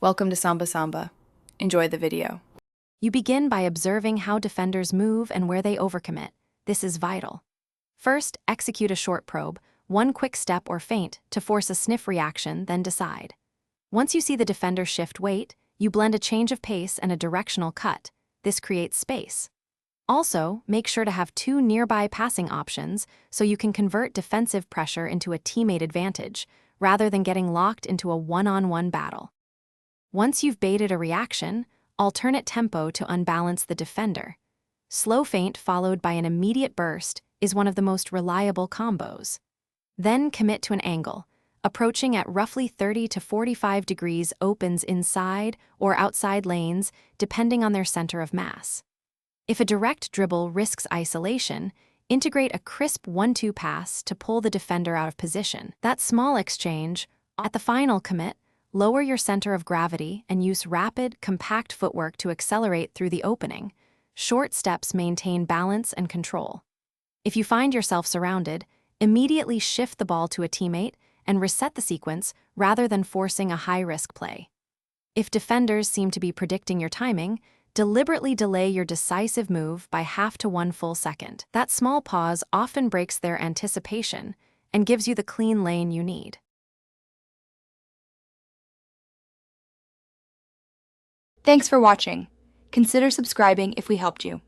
Welcome to Samba Samba. Enjoy the video. You begin by observing how defenders move and where they overcommit. This is vital. First, execute a short probe, one quick step or feint to force a sniff reaction, then decide. Once you see the defender shift weight, you blend a change of pace and a directional cut. This creates space. Also, make sure to have two nearby passing options so you can convert defensive pressure into a teammate advantage, rather than getting locked into a one-on-one battle. Once you've baited a reaction, alternate tempo to unbalance the defender. Slow feint followed by an immediate burst is one of the most reliable combos. Then commit to an angle. Approaching at roughly 30 to 45 degrees opens inside or outside lanes depending on their center of mass. If a direct dribble risks isolation, integrate a crisp 1-2 pass to pull the defender out of position. That small exchange, at the final commit, lower your center of gravity and use rapid, compact footwork to accelerate through the opening. Short steps maintain balance and control. If you find yourself surrounded, immediately shift the ball to a teammate and reset the sequence rather than forcing a high-risk play. If defenders seem to be predicting your timing, deliberately delay your decisive move by half to 1 full second. That small pause often breaks their anticipation and gives you the clean lane you need. Thanks for watching. Consider subscribing if we helped you.